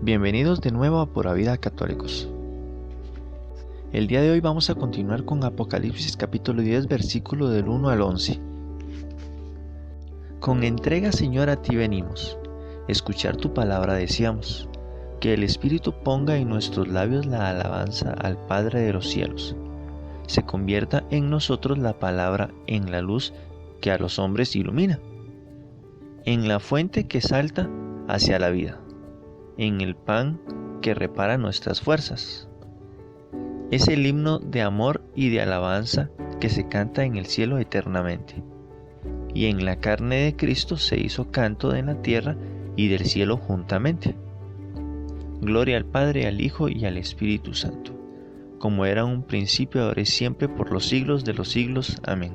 Bienvenidos de nuevo a Pura Vida Católicos. El día de hoy vamos a continuar con Apocalipsis capítulo 10 versículo del 1 al 11. Con entrega, Señor, a ti venimos. Escuchar tu palabra deseamos. Que el Espíritu ponga en nuestros labios la alabanza al Padre de los cielos. Se convierta en nosotros la palabra en la luz que a los hombres ilumina. En la fuente que salta hacia la vida. En el pan que repara nuestras fuerzas. Es el himno de amor y de alabanza que se canta en el cielo eternamente. Y en la carne de Cristo se hizo canto en la tierra y del cielo juntamente. Gloria al Padre, al Hijo y al Espíritu Santo, como era en un principio, ahora y siempre, por los siglos de los siglos. Amén.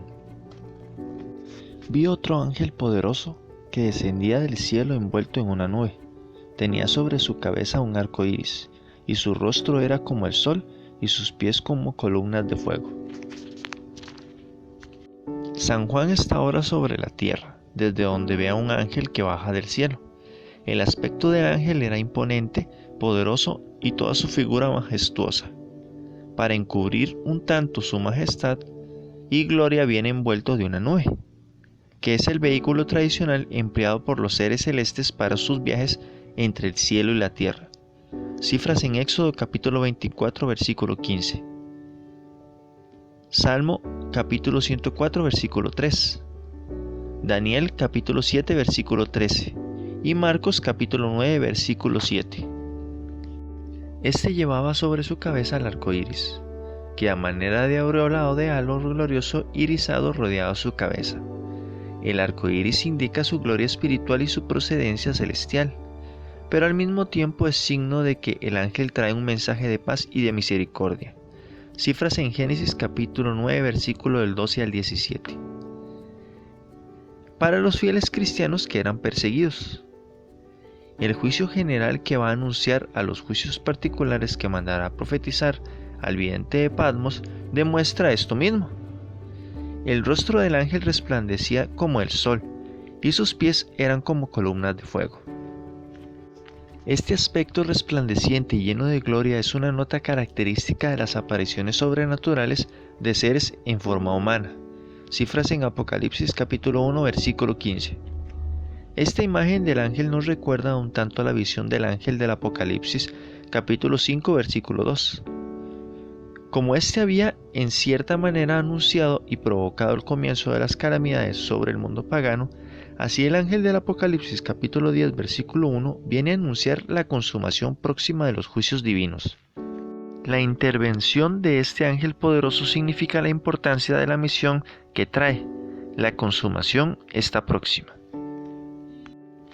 Vi otro ángel poderoso que descendía del cielo envuelto en una nube. Tenía sobre su cabeza un arco iris, y su rostro era como el sol, y sus pies como columnas de fuego. San Juan está ahora sobre la tierra, desde donde ve a un ángel que baja del cielo. El aspecto del ángel era imponente, poderoso y toda su figura majestuosa. Para encubrir un tanto su majestad y gloria viene envuelto de una nube, que es el vehículo tradicional empleado por los seres celestes para sus viajes entre el cielo y la tierra. Cifras en Éxodo capítulo 24 versículo 15. Salmo capítulo 104 versículo 3. Daniel capítulo 7 versículo 13. Y Marcos capítulo 9 versículo 7. Este llevaba sobre su cabeza el arco iris, que a manera de aureola o de halo glorioso irisado rodeaba su cabeza. El arco iris indica su gloria espiritual y su procedencia celestial, pero al mismo tiempo es signo de que el ángel trae un mensaje de paz y de misericordia. Cifras en Génesis capítulo 9 versículo del 12 al 17. Para los fieles cristianos que eran perseguidos. El juicio general que va a anunciar a los juicios particulares que mandará a profetizar al vidente de Patmos demuestra esto mismo. El rostro del ángel resplandecía como el sol, y sus pies eran como columnas de fuego. Este aspecto resplandeciente y lleno de gloria es una nota característica de las apariciones sobrenaturales de seres en forma humana. Cifras en Apocalipsis capítulo 1 versículo 15. Esta imagen del ángel nos recuerda un tanto a la visión del ángel del Apocalipsis capítulo 5 versículo 2. Como éste había en cierta manera anunciado y provocado el comienzo de las calamidades sobre el mundo pagano, así el ángel del Apocalipsis capítulo 10 versículo 1 viene a anunciar la consumación próxima de los juicios divinos. La intervención de este ángel poderoso significa la importancia de la misión que trae. La consumación está próxima.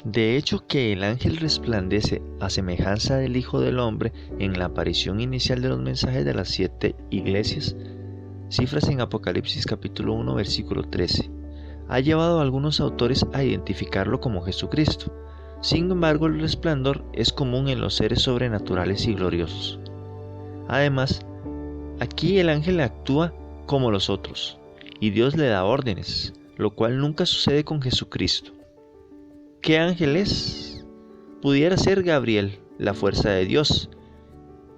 De hecho, que el ángel resplandece a semejanza del Hijo del Hombre en la aparición inicial de los mensajes de las 7 iglesias, cifras en Apocalipsis capítulo 1 versículo 13, ha llevado a algunos autores a identificarlo como Jesucristo. Sin embargo, el resplandor es común en los seres sobrenaturales y gloriosos. Además, aquí el ángel actúa como los otros, y Dios le da órdenes, lo cual nunca sucede con Jesucristo. ¿Qué ángel es? Pudiera ser Gabriel, la fuerza de Dios,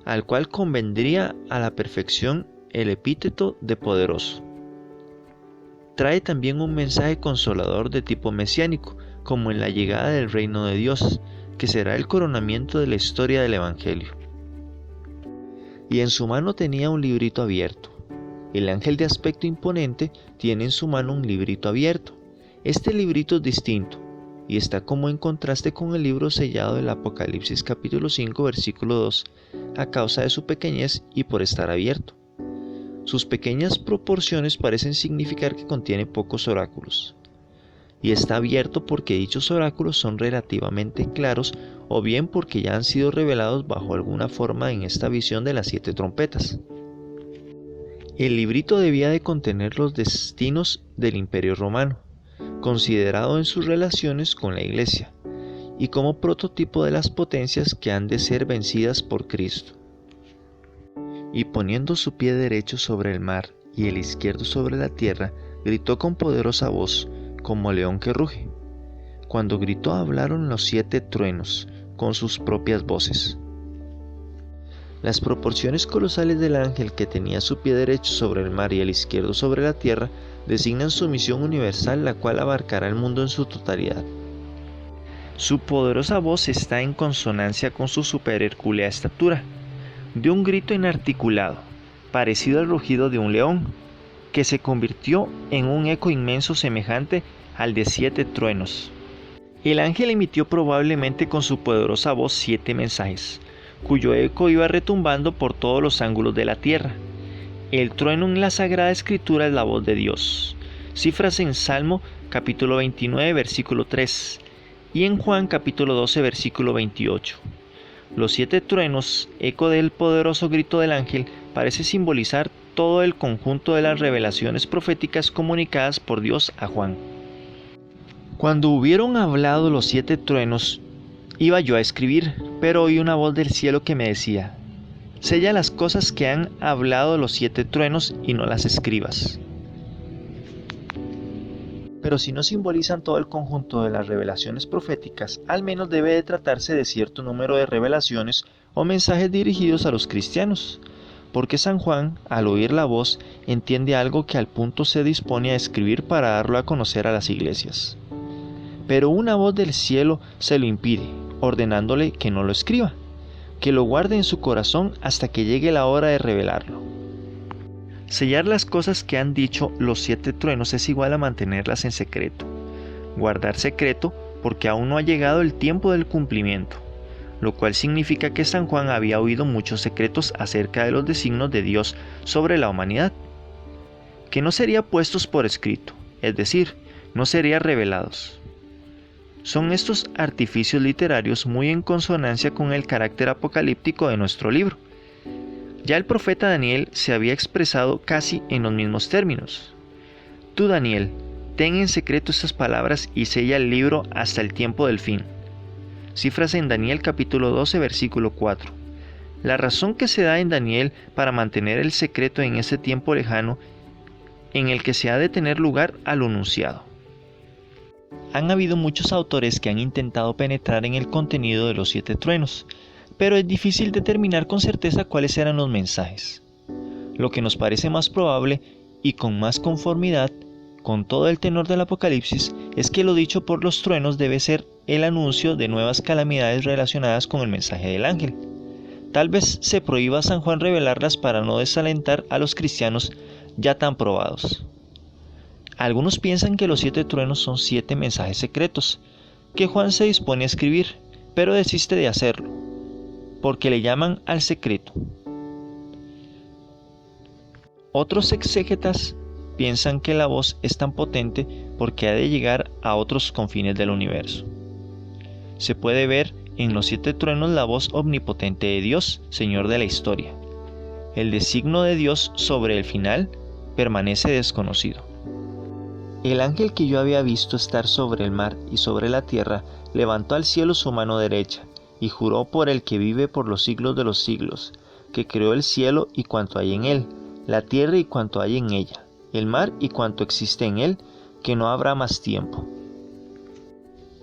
al cual convendría a la perfección el epíteto de poderoso. Trae también un mensaje consolador de tipo mesiánico, como en la llegada del reino de Dios, que será el coronamiento de la historia del Evangelio. Y en su mano tenía un librito abierto. El ángel de aspecto imponente tiene en su mano un librito abierto. Este librito es distinto, y está como en contraste con el libro sellado del Apocalipsis capítulo 5 versículo 2, a causa de su pequeñez y por estar abierto. Sus pequeñas proporciones parecen significar que contiene pocos oráculos, y está abierto porque dichos oráculos son relativamente claros o bien porque ya han sido revelados bajo alguna forma en esta visión de las 7 trompetas. El librito debía de contener los destinos del Imperio Romano, considerado en sus relaciones con la Iglesia, y como prototipo de las potencias que han de ser vencidas por Cristo. Y poniendo su pie derecho sobre el mar y el izquierdo sobre la tierra, gritó con poderosa voz, como león que ruge. Cuando gritó hablaron los 7 truenos, con sus propias voces. Las proporciones colosales del ángel, que tenía su pie derecho sobre el mar y el izquierdo sobre la tierra, designan su misión universal, la cual abarcará el mundo en su totalidad. Su poderosa voz está en consonancia con su superhercúlea estatura. Dio un grito inarticulado, parecido al rugido de un león, que se convirtió en un eco inmenso semejante al de 7 truenos. El ángel emitió probablemente con su poderosa voz 7 mensajes, cuyo eco iba retumbando por todos los ángulos de la tierra. El trueno en la Sagrada Escritura es la voz de Dios. Cifras en Salmo capítulo 29 versículo 3 y en Juan capítulo 12 versículo 28. Los 7 truenos, eco del poderoso grito del ángel, parece simbolizar todo el conjunto de las revelaciones proféticas comunicadas por Dios a Juan. Cuando hubieron hablado los 7 truenos, iba yo a escribir, pero oí una voz del cielo que me decía: sella las cosas que han hablado los 7 truenos y no las escribas. Pero si no simbolizan todo el conjunto de las revelaciones proféticas, al menos debe de tratarse de cierto número de revelaciones o mensajes dirigidos a los cristianos, porque San Juan, al oír la voz, entiende algo que al punto se dispone a escribir para darlo a conocer a las iglesias. Pero una voz del cielo se lo impide, ordenándole que no lo escriba, que lo guarde en su corazón hasta que llegue la hora de revelarlo. Sellar las cosas que han dicho los 7 truenos es igual a mantenerlas en secreto. Guardar secreto porque aún no ha llegado el tiempo del cumplimiento, lo cual significa que San Juan había oído muchos secretos acerca de los designios de Dios sobre la humanidad, que no serían puestos por escrito, es decir, no serían revelados. Son estos artificios literarios muy en consonancia con el carácter apocalíptico de nuestro libro. Ya el profeta Daniel se había expresado casi en los mismos términos. Tú, Daniel, ten en secreto estas palabras y sella el libro hasta el tiempo del fin. Cifras en Daniel capítulo 12 versículo 4. La razón que se da en Daniel para mantener el secreto en ese tiempo lejano en el que se ha de tener lugar a lo anunciado. Han habido muchos autores que han intentado penetrar en el contenido de los 7 truenos, pero es difícil determinar con certeza cuáles eran los mensajes. Lo que nos parece más probable y con más conformidad con todo el tenor del Apocalipsis es que lo dicho por los truenos debe ser el anuncio de nuevas calamidades relacionadas con el mensaje del ángel. Tal vez se prohíba a San Juan revelarlas para no desalentar a los cristianos ya tan probados. Algunos piensan que los 7 truenos son 7 mensajes secretos, que Juan se dispone a escribir, pero desiste de hacerlo, porque le llaman al secreto. Otros exégetas piensan que la voz es tan potente porque ha de llegar a otros confines del universo. Se puede ver en los 7 truenos la voz omnipotente de Dios, Señor de la historia. El designio de Dios sobre el final permanece desconocido. El ángel que yo había visto estar sobre el mar y sobre la tierra levantó al cielo su mano derecha y juró por el que vive por los siglos de los siglos, que creó el cielo y cuanto hay en él, la tierra y cuanto hay en ella, el mar y cuanto existe en él, que no habrá más tiempo.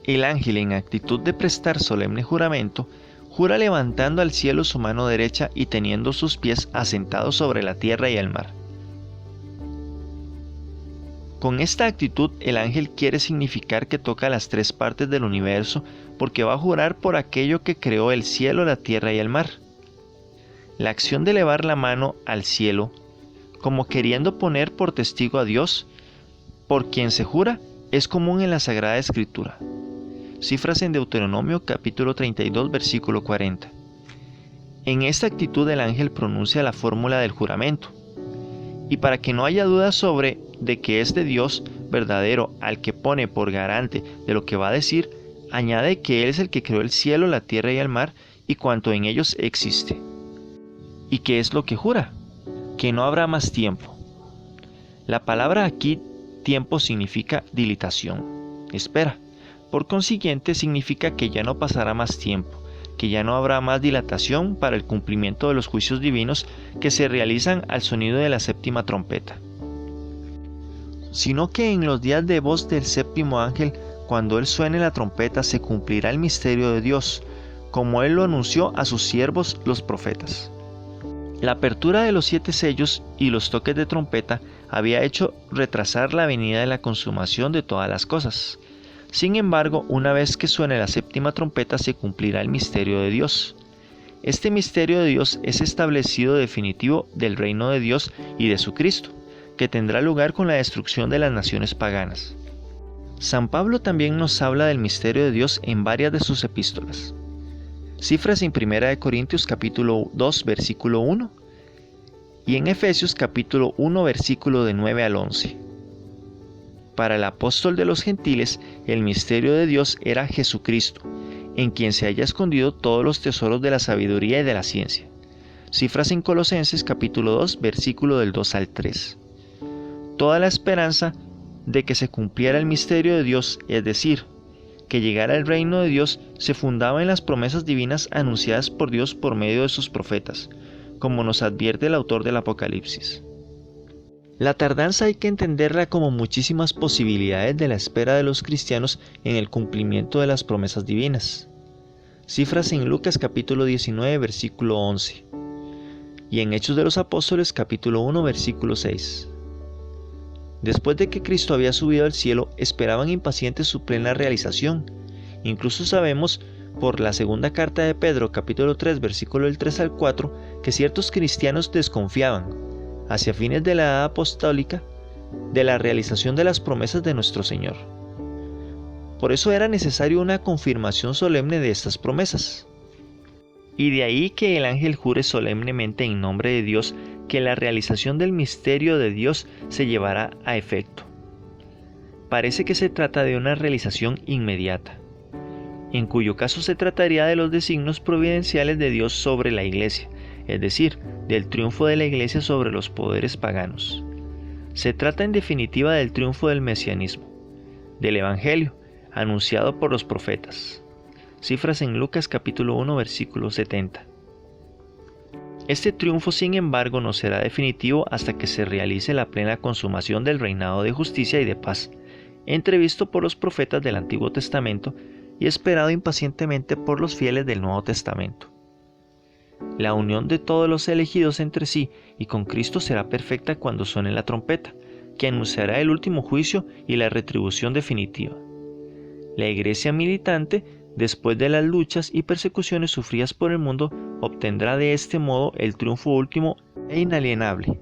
El ángel, en actitud de prestar solemne juramento, jura levantando al cielo su mano derecha y teniendo sus pies asentados sobre la tierra y el mar. Con esta actitud el ángel quiere significar que toca las 3 partes del universo porque va a jurar por aquello que creó el cielo, la tierra y el mar. La acción de elevar la mano al cielo, como queriendo poner por testigo a Dios, por quien se jura, es común en la Sagrada Escritura. Cifras en Deuteronomio capítulo 32 versículo 40. En esta actitud el ángel pronuncia la fórmula del juramento. Y para que no haya duda sobre de que es de Dios verdadero al que pone por garante de lo que va a decir, añade que Él es el que creó el cielo, la tierra y el mar y cuanto en ellos existe. ¿Y qué es lo que jura? Que no habrá más tiempo. La palabra aquí, tiempo, significa dilatación, espera. Por consiguiente significa que ya no pasará más tiempo, que ya no habrá más dilatación para el cumplimiento de los juicios divinos que se realizan al sonido de la 7ª trompeta. Sino que en los días de voz del 7º ángel, cuando él suene la trompeta, se cumplirá el misterio de Dios, como Él lo anunció a sus siervos los profetas. La apertura de los 7 sellos y los toques de trompeta había hecho retrasar la venida de la consumación de todas las cosas. Sin embargo, una vez que suene la 7ª trompeta se cumplirá el misterio de Dios. Este misterio de Dios es establecido definitivo del reino de Dios y de su Cristo, que tendrá lugar con la destrucción de las naciones paganas. San Pablo también nos habla del misterio de Dios en varias de sus epístolas. Cifras en 1 Corintios capítulo 2 versículo 1 y en Efesios capítulo 1 versículo de 9 al 11. Para el apóstol de los gentiles, el misterio de Dios era Jesucristo, en quien se haya escondido todos los tesoros de la sabiduría y de la ciencia. Cifras en Colosenses capítulo 2 versículo del 2 al 3. Toda la esperanza de que se cumpliera el misterio de Dios, es decir, que llegara el reino de Dios, se fundaba en las promesas divinas anunciadas por Dios por medio de sus profetas, como nos advierte el autor del Apocalipsis. La tardanza hay que entenderla como muchísimas posibilidades de la espera de los cristianos en el cumplimiento de las promesas divinas. Cifras en Lucas capítulo 19 versículo 11 y en Hechos de los Apóstoles capítulo 1 versículo 6. Después de que Cristo había subido al cielo, esperaban impacientes su plena realización. Incluso sabemos por la segunda carta de Pedro, capítulo 3, versículo del 3 al 4, que ciertos cristianos desconfiaban, hacia fines de la edad apostólica, de la realización de las promesas de nuestro Señor. Por eso era necesario una confirmación solemne de estas promesas. Y de ahí que el ángel jure solemnemente en nombre de Dios que la realización del misterio de Dios se llevará a efecto. Parece que se trata de una realización inmediata, en cuyo caso se trataría de los designios providenciales de Dios sobre la Iglesia, es decir, del triunfo de la Iglesia sobre los poderes paganos. Se trata en definitiva del triunfo del mesianismo, del Evangelio, anunciado por los profetas. Cifras en Lucas capítulo 1 versículo 70. Este triunfo, sin embargo, no será definitivo hasta que se realice la plena consumación del reinado de justicia y de paz, entrevisto por los profetas del Antiguo Testamento y esperado impacientemente por los fieles del Nuevo Testamento. La unión de todos los elegidos entre sí y con Cristo será perfecta cuando suene la trompeta, que anunciará el último juicio y la retribución definitiva. La Iglesia militante, después de las luchas y persecuciones sufridas por el mundo, obtendrá de este modo el triunfo último e inalienable.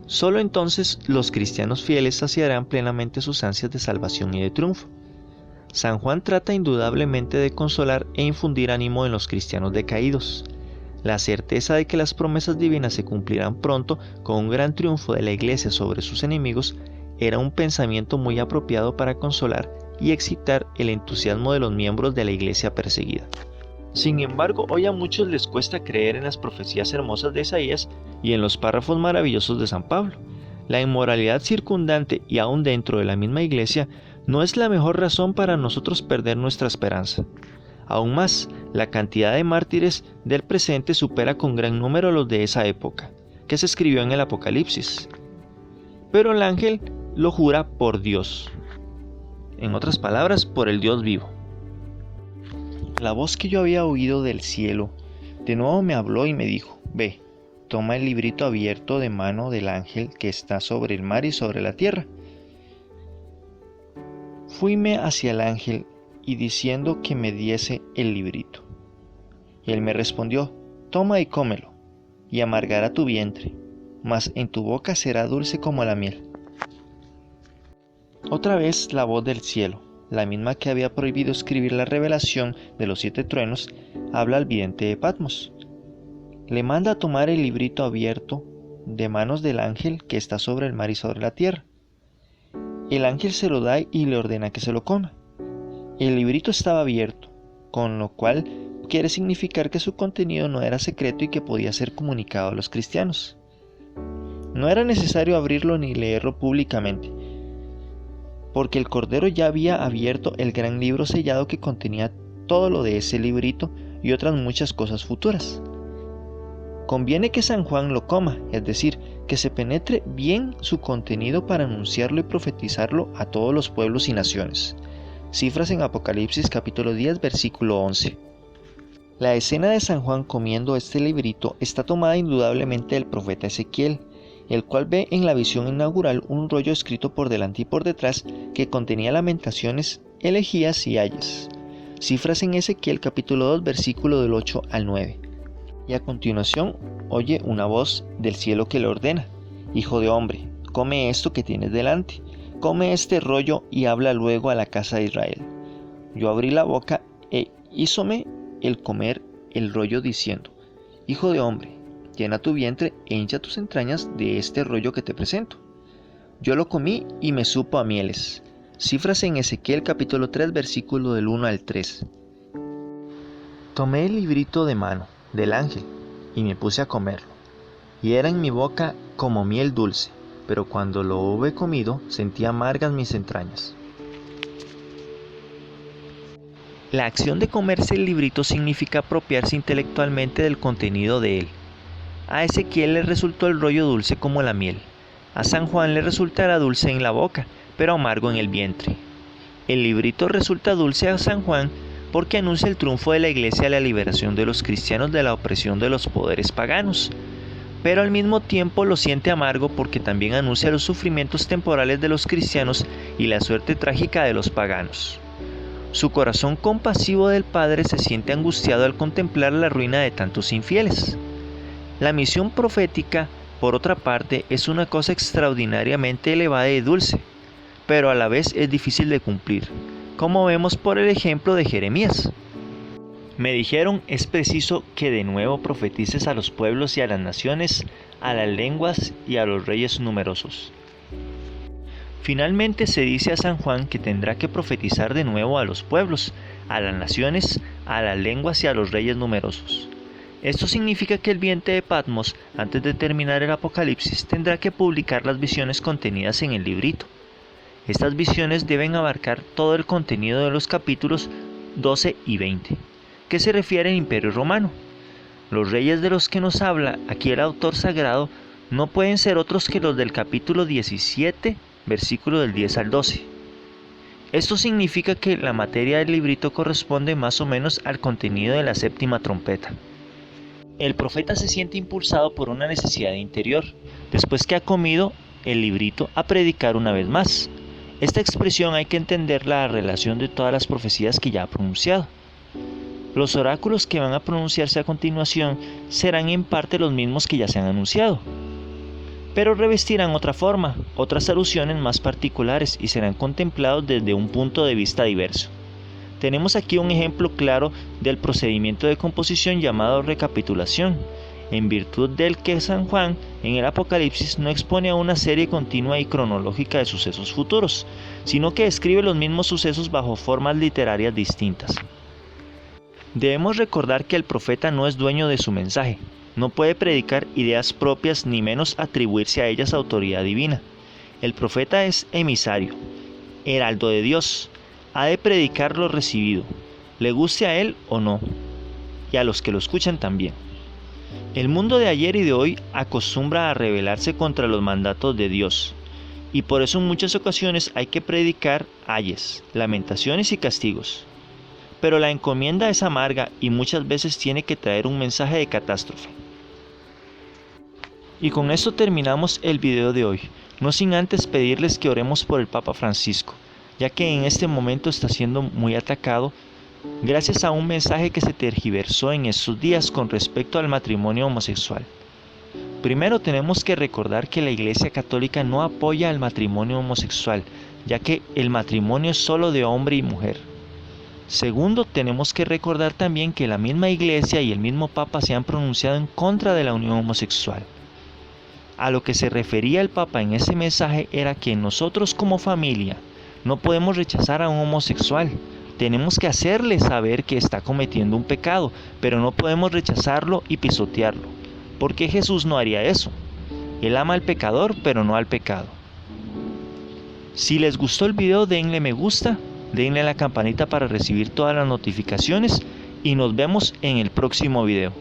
Solo entonces los cristianos fieles saciarán plenamente sus ansias de salvación y de triunfo. San Juan trata indudablemente de consolar e infundir ánimo en los cristianos decaídos. La certeza de que las promesas divinas se cumplirán pronto con un gran triunfo de la Iglesia sobre sus enemigos era un pensamiento muy apropiado para consolar y excitar el entusiasmo de los miembros de la Iglesia perseguida. Sin embargo, hoy a muchos les cuesta creer en las profecías hermosas de Isaías y en los párrafos maravillosos de San Pablo. La inmoralidad circundante y aún dentro de la misma Iglesia no es la mejor razón para nosotros perder nuestra esperanza. Aún más, la cantidad de mártires del presente supera con gran número los de esa época, que se escribió en el Apocalipsis. Pero el ángel lo jura por Dios. En otras palabras, por el Dios vivo. La voz que yo había oído del cielo de nuevo me habló y me dijo: ve, toma el librito abierto de mano del ángel que está sobre el mar y sobre la tierra. Fuime hacia el ángel y diciendo que me diese el librito. Y él me respondió: toma y cómelo, y amargará tu vientre, mas en tu boca será dulce como la miel. Otra vez la voz del cielo, la misma que había prohibido escribir la revelación de los 7 truenos, habla al vidente de Patmos. Le manda a tomar el librito abierto de manos del ángel que está sobre el mar y sobre la tierra. El ángel se lo da y le ordena que se lo coma. El librito estaba abierto, con lo cual quiere significar que su contenido no era secreto y que podía ser comunicado a los cristianos. No era necesario abrirlo ni leerlo públicamente, porque el Cordero ya había abierto el gran libro sellado que contenía todo lo de ese librito y otras muchas cosas futuras. Conviene que San Juan lo coma, es decir, que se penetre bien su contenido para anunciarlo y profetizarlo a todos los pueblos y naciones. Cifras en Apocalipsis capítulo 10 versículo 11. La escena de San Juan comiendo este librito está tomada indudablemente del profeta Ezequiel, el cual ve en la visión inaugural un rollo escrito por delante y por detrás que contenía lamentaciones, elegías y ayes. Cifras en Ezequiel capítulo 2 versículo del 8 al 9. Y a continuación oye una voz del cielo que le ordena: Hijo de hombre, come esto que tienes delante, come este rollo y habla luego a la casa de Israel. Yo abrí la boca e hízome el comer el rollo diciendo: Hijo de hombre, llena tu vientre e hincha tus entrañas de este rollo que te presento. Yo lo comí y me supo a mieles. Cifras en Ezequiel capítulo 3 versículo del 1 al 3. Tomé el librito de mano del ángel y me puse a comerlo, y era en mi boca como miel dulce, pero cuando lo hube comido sentí amargas mis entrañas. La acción de comerse el librito significa apropiarse intelectualmente del contenido de él. A Ezequiel le resultó el rollo dulce como la miel. A San Juan le resultará dulce en la boca, pero amargo en el vientre. El librito resulta dulce a San Juan porque anuncia el triunfo de la Iglesia a la liberación de los cristianos de la opresión de los poderes paganos, pero al mismo tiempo lo siente amargo porque también anuncia los sufrimientos temporales de los cristianos y la suerte trágica de los paganos. Su corazón compasivo del Padre se siente angustiado al contemplar la ruina de tantos infieles. La misión profética, por otra parte, es una cosa extraordinariamente elevada y dulce, pero a la vez es difícil de cumplir, como vemos por el ejemplo de Jeremías. Me dijeron: es preciso que de nuevo profetices a los pueblos y a las naciones, a las lenguas y a los reyes numerosos. Finalmente se dice a San Juan que tendrá que profetizar de nuevo a los pueblos, a las naciones, a las lenguas y a los reyes numerosos. Esto significa que el vidente de Patmos, antes de terminar el Apocalipsis, tendrá que publicar las visiones contenidas en el librito. Estas visiones deben abarcar todo el contenido de los capítulos 12 y 20, que se refiere al Imperio Romano. Los reyes de los que nos habla aquí el autor sagrado no pueden ser otros que los del capítulo 17, versículo del 10 al 12. Esto significa que la materia del librito corresponde más o menos al contenido de la séptima trompeta. El profeta se siente impulsado por una necesidad interior, después que ha comido el librito, a predicar una vez más. Esta expresión hay que entenderla a relación de todas las profecías que ya ha pronunciado. Los oráculos que van a pronunciarse a continuación serán en parte los mismos que ya se han anunciado, pero revestirán otra forma, otras alusiones más particulares y serán contemplados desde un punto de vista diverso. Tenemos aquí un ejemplo claro del procedimiento de composición llamado recapitulación, en virtud del que San Juan en el Apocalipsis no expone a una serie continua y cronológica de sucesos futuros, sino que describe los mismos sucesos bajo formas literarias distintas. Debemos recordar que el profeta no es dueño de su mensaje, no puede predicar ideas propias ni menos atribuirse a ellas autoridad divina. El profeta es emisario, heraldo de Dios, ha de predicar lo recibido, le guste a él o no, y a los que lo escuchan también. El mundo de ayer y de hoy acostumbra a rebelarse contra los mandatos de Dios, y por eso en muchas ocasiones hay que predicar ayes, lamentaciones y castigos. Pero la encomienda es amarga y muchas veces tiene que traer un mensaje de catástrofe. Y con esto terminamos el video de hoy, no sin antes pedirles que oremos por el Papa Francisco, ya que en este momento está siendo muy atacado gracias a un mensaje que se tergiversó en estos días con respecto al matrimonio homosexual. Primero tenemos que recordar que la Iglesia Católica no apoya el matrimonio homosexual, ya que el matrimonio es solo de hombre y mujer. Segundo, tenemos que recordar también que la misma Iglesia y el mismo Papa se han pronunciado en contra de la unión homosexual. A lo que se refería el Papa en ese mensaje era que nosotros como familia no podemos rechazar a un homosexual. Tenemos que hacerle saber que está cometiendo un pecado, pero no podemos rechazarlo y pisotearlo, porque Jesús no haría eso. Él ama al pecador, pero no al pecado. Si les gustó el video, denle me gusta, denle a la campanita para recibir todas las notificaciones y nos vemos en el próximo video.